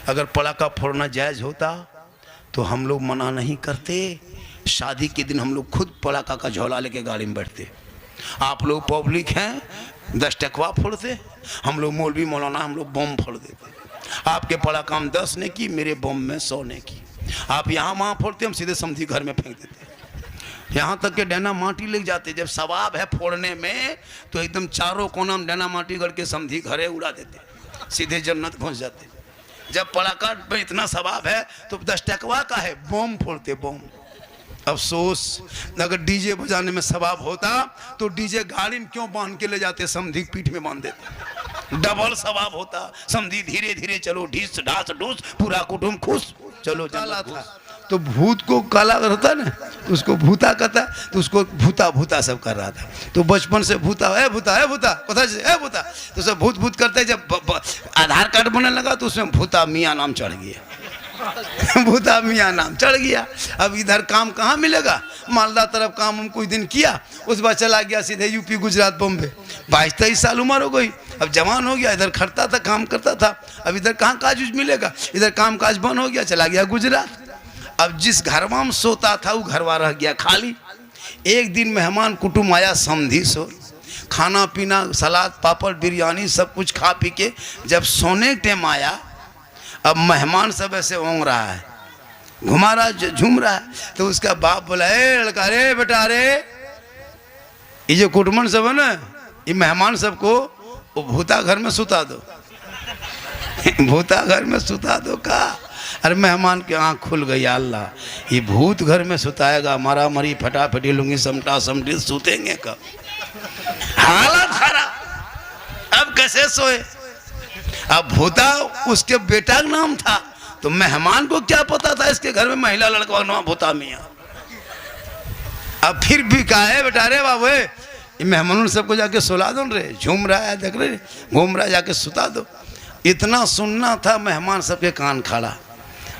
अगर पटाखा फोड़ना जायज़ होता तो हम लोग मना नहीं करते। शादी के दिन हम लोग खुद पटाखा का झोला लेके गाड़ी में बैठते। आप लोग पब्लिक हैं 10 टकवा फोड़ते, हम लोग मौलवी मौलाना हम लोग बम फोड़ देते। आपके पटाखा हम 10 ने की, मेरे बम में 100 ने की। आप यहाँ वहाँ फोड़ते, हम सीधे समझी घर में फेंक देते। यहाँ तक के डैना माटी ले जाते। जब सवाब है फोड़ने में तो एकदम चारों कोना में डैना माटी गढ़ के समझी घरे उड़ा देते, सीधे जन्नत पहुँच जाते। जब पटाखा में इतना सवाब है तो 10 टकवा का है, बम फोड़ते बम। अफसोस, अगर डीजे बजाने में सवाब होता तो डीजे गाड़ी में क्यों बांध के ले जाते, समधी पीठ में बांध देते, डबल सवाब होता। समधी धीरे धीरे चलो, ढीस ढास ढूस, पूरा कुटुंब खुश, चलो। काला था तो भूत को काला रहता ना, तो उसको भूता कहता, तो उसको भूता भूता सब कर रहा था। तो बचपन से भूता है भूता है भूता कथा है भूता, तो सब भूत भूत करते। जब आधार कार्ड बनने लगा तो उसमें भूता मियाँ नाम चढ़ गया। भूता मियाँ नाम चढ़ गया। अब इधर काम कहाँ मिलेगा, मालदा तरफ काम हम कुछ दिन किया, उस बार चला गया सीधे यूपी गुजरात बॉम्बे। 22-23 साल उम्र हो गई, अब जवान हो गया, इधर खटता था काम करता था। अब इधर कहाँ काज मिलेगा, इधर काम काज बंद हो गया, चला गया गुजरात। अब जिस घरवा में सोता था वो घरवा रह गया खाली। एक दिन मेहमान कुटुंब आया समधी सो, खाना पीना सलाद पापड़ बिरयानी सब कुछ खा पी के जब सोने के टाइम आया, अब मेहमान सब ऐसे ओंग रहा है, घुमा रहा झूम रहा है। तो उसका बाप बोला, ए लड़का रे बेटा रे, ये जो कुटुंब सब है ना, ये मेहमान सबको वो भूता घर में सुता दो। भूता घर में सुता दो का। अरे मेहमान की आँख खुल गई, अल्लाह ये भूत घर में सुताएगा, मारा मरी फटाफटी लूंगी समटा समटी, सुतेंगे कब। हालत खराब। अब कैसे सोए। अब भूता उसके बेटा का नाम था, तो मेहमान को क्या पता था इसके घर में महिला लड़का नाम भूता मियाँ। अब फिर भी कहा है बेटा रे बाबू, ये मेहमानों सबको जाके सुला दो रे, झूम रहा है देख रहे, घूम रहा है, जाके सुता दो। इतना सुनना था, मेहमान सबके कान खड़ा।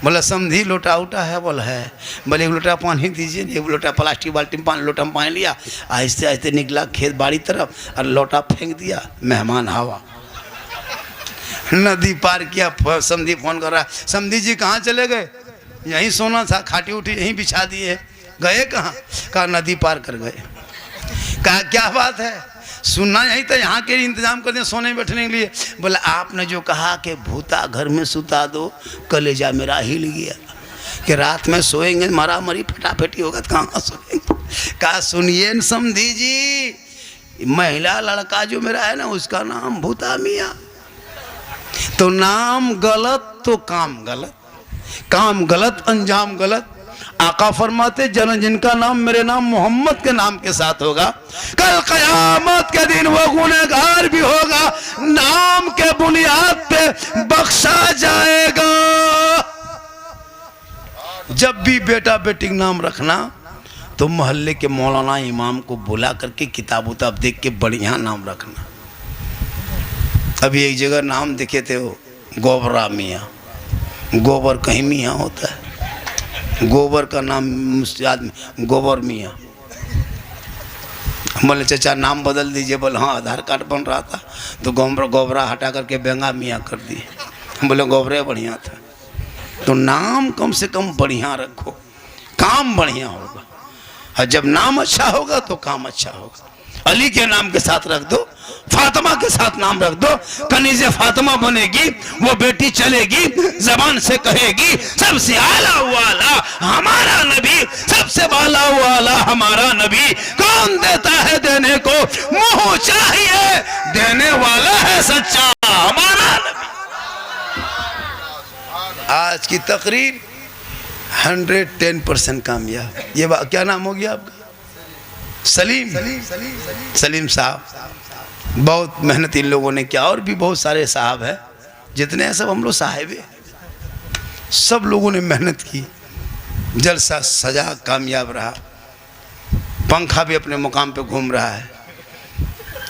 बोला समधी लोटा उठा है, बोला है। बोले एक लोटा पानी दीजिए, एक लोटा प्लास्टिक बाल्टी में पानी, लोटा में पानी लिया, आहिस्ते आहिस्ते निकला खेत बाड़ी तरफ और लोटा फेंक दिया। मेहमान हवा नदी पार किया। समधी फोन कर रहा, समधी जी कहाँ चले गए, यहीं सोना था, खाटी उठी यहीं बिछा दिए, गए कहाँ। कहा नदी पार कर गए। कहा क्या बात है, सुनना यही था, यहाँ के इंतजाम कर दें सोने बैठने के लिए। बोला आपने जो कहा कि भूता घर में सुता दो, कलेजा मेरा हिल गया कि रात में सोएंगे मरा मरी फटाफटी होगा तो कहाँ सोएंगे। कहा सुनिए समधी जी, महिला लड़का जो मेरा है ना, उसका नाम भूता मियाँ। तो नाम गलत तो काम गलत, काम गलत अंजाम गलत। आका फरमाते जन जिनका नाम मेरे नाम मोहम्मद के नाम के साथ होगा, कल कयामत के दिन वो गुनहगार भी होगा, नाम के बुनियाद पे बख्शा जाएगा। जब भी बेटा बेटी का नाम रखना तो मोहल्ले के मौलाना इमाम को बुला करके किताब उताब देख के बढ़िया नाम रखना। अभी एक जगह नाम देखे थे वो गोबरा मियाँ, गोबर कहीं मियाँ होता है, गोबर का नाम आदमी गोबर मियाँ। बोले चाचा नाम बदल दीजिए। बोले हाँ आधार कार्ड बन रहा था तो गोबरा हटा करके बेंगा मियाँ कर दिए। बोले गोबरे बढ़िया था। तो नाम कम से कम बढ़िया रखो, काम बढ़िया होगा, और जब नाम अच्छा होगा तो काम अच्छा होगा। अली के नाम के साथ रख दो, फातिमा के साथ नाम रख दो, कनीज़े फातिमा बनेगी, वो बेटी चलेगी, जबान से कहेगी सबसे आला वाला हमारा नबी, सबसे बाला वाला हमारा नबी। कौन देता है देने को, मुंह चाहिए देने वाला है सच्चा हमारा नबी। आज की तकरीर 110% कामयाब। ये क्या नाम हो गया आपका? सलीम साहब। बहुत मेहनत इन लोगों ने किया, और भी बहुत सारे साहब हैं, जितने हैं सब हम लोग साहिब, सब लोगों ने मेहनत की। जलसा सजा कामयाब रहा, पंखा भी अपने मुकाम पे घूम रहा है,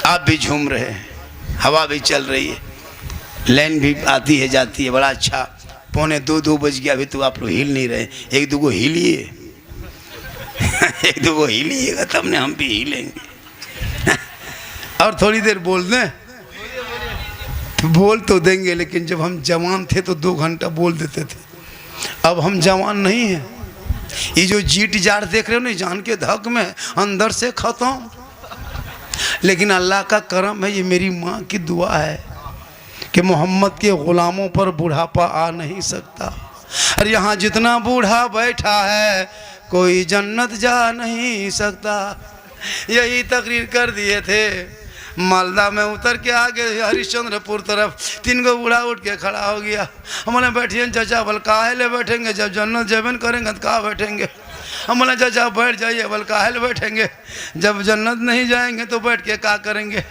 आप भी झूम रहे हैं, हवा भी चल रही है, लाइन भी आती है जाती है, बड़ा अच्छा। 1:45 बज गया, अभी तो आप लोग हिल नहीं रहे। एक दो हिलिए एक दो हिलिएगा तब ने हम भी हिलेंगे। और थोड़ी देर बोल दें, बोल तो देंगे, लेकिन जब हम जवान थे तो 2 घंटा बोल देते थे। अब हम जवान नहीं हैं। ये जो जीट जाट देख रहे हो ना, जान के धक में अंदर से खत्म। लेकिन अल्लाह का करम है, ये मेरी माँ की दुआ है कि मोहम्मद के ग़ुलामों पर बुढ़ापा आ नहीं सकता। और यहाँ जितना बूढ़ा बैठा है कोई जन्नत जा नहीं सकता। यही तकरीर कर दिए थे। मालदा में उतर के आगे हरिश्चंद्रपुर तरफ 3 गो बूढ़ा उठ के खड़ा हो गया। हमने बैठिए चाचा, बल काहे ले बैठेंगे, जब जन्नत जबन करेंगे तो कहाँ बैठेंगे। हमने चाचा बैठ जाइए, बल काहे ले बैठेंगे, जब जन्नत नहीं जाएंगे तो बैठ के क्या करेंगे।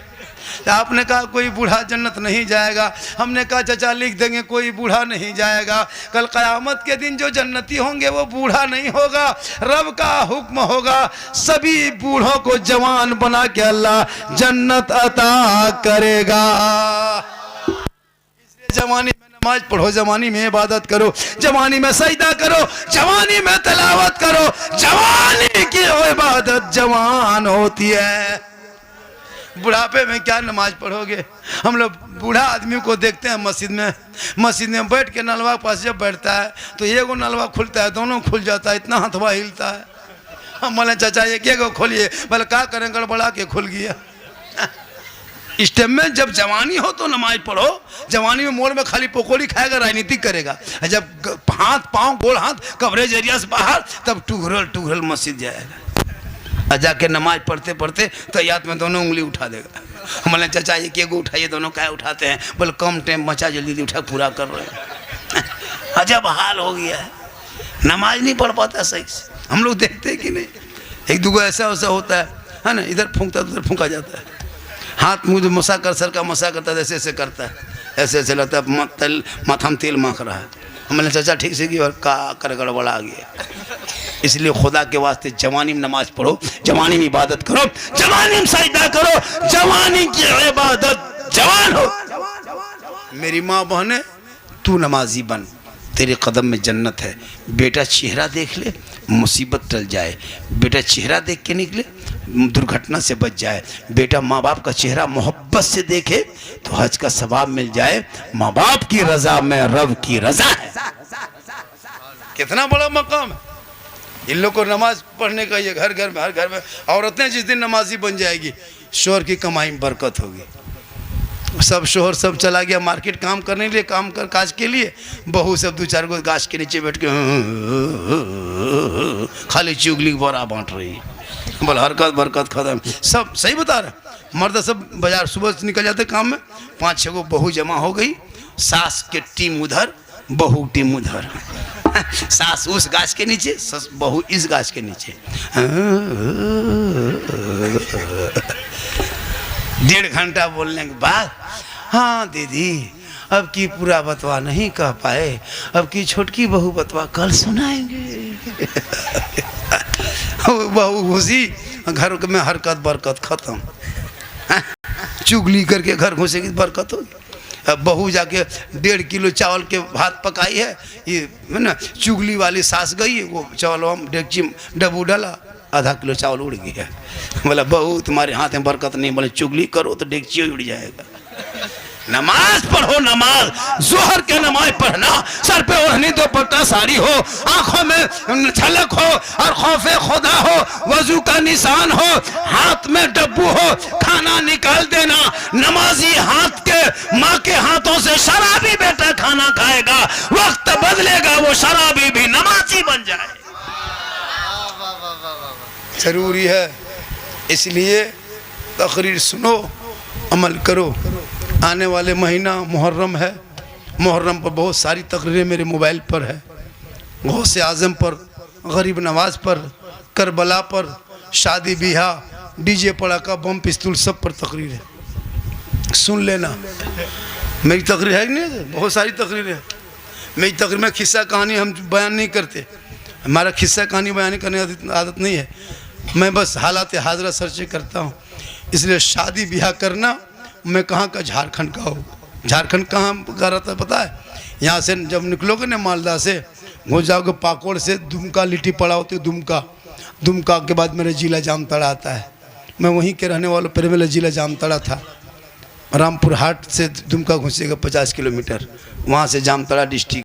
आपने कहा कोई बूढ़ा जन्नत नहीं जाएगा। हमने कहा चाचा लिख देंगे कोई बूढ़ा नहीं जाएगा। कल क़यामत के दिन जो जन्नती होंगे वो बूढ़ा नहीं होगा, रब का हुक्म होगा, सभी बूढ़ों को जवान बना के अल्लाह जन्नत अता करेगा। इसलिए जवानी में नमाज पढ़ो, जवानी में इबादत करो, जवानी में सजदा करो, जवानी में तिलावत करो। जवानी की इबादत जवान होती है। बुढ़ापे में क्या नमाज पढ़ोगे। हम लोग बूढ़ा आदमी को देखते हैं मस्जिद में बैठ के नलवा के पास जब बैठता है तो एगो नलवा खुलता है, दोनों खुल जाता है, इतना हथवा हिलता है। हम बोले चाचा एक एगो खोलिए, बोले क्या करें, गड़बड़ा के खुल गया। इस टाइम में जब जवानी हो तो नमाज पढ़ो। जवानी में मोड़ में खाली पकौड़ी खाएगा, राजनीति करेगा। जब हाथ पाँव गोल हाथ कवरेज एरिया से बाहर, तब टूघरल मस्जिद जाएगा। जाके नमाज पढ़ते पढ़ते तैयात में दोनों उंगली उठा देगा। हमारे चाचा ये एगो उठाइए, दोनों क्या उठाते हैं, बोले कम टाइम बचा, जल्दी उठा पूरा कर रहे हैं। अजब हाल हो गया है, नमाज नहीं पढ़ पाता सही से। हम लोग देखते हैं कि नहीं, एक दूगो ऐसा होता है ना, इधर फूंकता है उधर फूंका जाता है, हाथ मुँह मसा कर सर का मसा करता है, ऐसे ऐसे करता है, ऐसे ऐसे लगता है माथा में तेल माख रहा है। हमारे चाचा ठीक से और का कर गड़बड़ा आ गया। इसलिए खुदा के वास्ते जवानी में नमाज पढ़ो, जवानी में इबादत करो, जवानी में सजदा करो, जवानी की इबादत जवान हो। मेरी माँ बहने, तू नमाजी बन, तेरे कदम में जन्नत है। बेटा चेहरा देख ले मुसीबत टल जाए, बेटा चेहरा देख के निकले दुर्घटना से बच जाए, बेटा माँ बाप का चेहरा मोहब्बत से देखे तो हज का सवाब मिल जाए। माँ बाप की रजा में रब की रजा है। कितना बड़ा मकाम है इन लोग को नमाज पढ़ने का। ये घर घर में, हर घर में औरतें जिस दिन नमाजी बन जाएगी, शोहर की कमाई में बरकत होगी। सब शोहर सब चला गया मार्केट काम करने के लिए, काम कर काज के लिए, बहू सब 2-4 गो गाछ के नीचे बैठ के खाली चुगली बोरा बांट रही है। बोल हरकत बरकत खत्म। सब सही बता रहे। मर्द सब बाजार सुबह से निकल जाते काम में, 5-6 गो बहू जमा हो गई, सास के टीम उधर, बहू टीम उधर। सास उस गाछ के नीचे, बहू इस गाछ के नीचे। 1.5 घंटा बोलने के बाद, हाँ दीदी अब की पूरा बतवा नहीं कह पाए, अब की छोटकी बहू बतवा कल सुनाएंगे। बहू घुसी घर में, हरकत बरकत खत्म। चुगली करके घर घुसेगी बरकत होगी। अब बहू जाके 1.5 किलो चावल के भात पकाई है, ये है ना, चुगली वाली सास गई, वो चावल हम डेगची डबू डाला, आधा किलो चावल उड़ गया। बोला बहू तुम्हारे हाथ में बरकत नहीं, बोले चुगली करो तो डेगची उड़ जाएगा। नमाज पढ़ो, नमाज जोहर के नमाज पढ़ना, सर पे ओढ़नी दुपट्टा साड़ी हो, आंखों में झलक हो और खौफे खुदा हो, वजू का निशान हो, हाथ में डब्बू हो, खाना निकाल देना। नमाजी हाथ के माँ के हाथों से शराबी बेटा खाना खाएगा, वक्त बदलेगा, वो शराबी भी नमाजी बन जाए। जरूरी है, इसलिए तकरीर सुनो, अमल करो। आने वाले महीना मुहर्रम है, मुहर्रम पर बहुत सारी तकरीरें मेरे मोबाइल पर है। गौसे आज़म पर, गरीब नवाज पर, करबला पर, शादी ब्याह, डीजे पड़ाका बम पिस्तूल सब पर तकरीर है। सुन लेना। मेरी तकरीर है कि नहीं, बहुत सारी तकरीरें। मेरी तकरीर में किस्सा कहानी हम बयान नहीं करते, हमारा किस्सा कहानी बयान करने की आदत नहीं है। मैं बस हालात हाजरा सर्च करता हूँ। इसलिए शादी ब्याह करना, मैं कहाँ का, झारखंड का हूँ। झारखंड कहाँ का रहता है पता है? यहाँ से जब निकलोगे ना मालदा से, घुस जाओगे पाकोड़ से, दुमका लिट्टी पड़ा होती है, दुमका के बाद मेरा जिला जामताड़ा आता है। मैं वहीं के रहने वाला, पहले मेरा जिला जामताड़ा था। रामपुर हाट से दुमका घुसेगा 50 किलोमीटर, वहाँ से जामताड़ा डिस्ट्रिक्ट।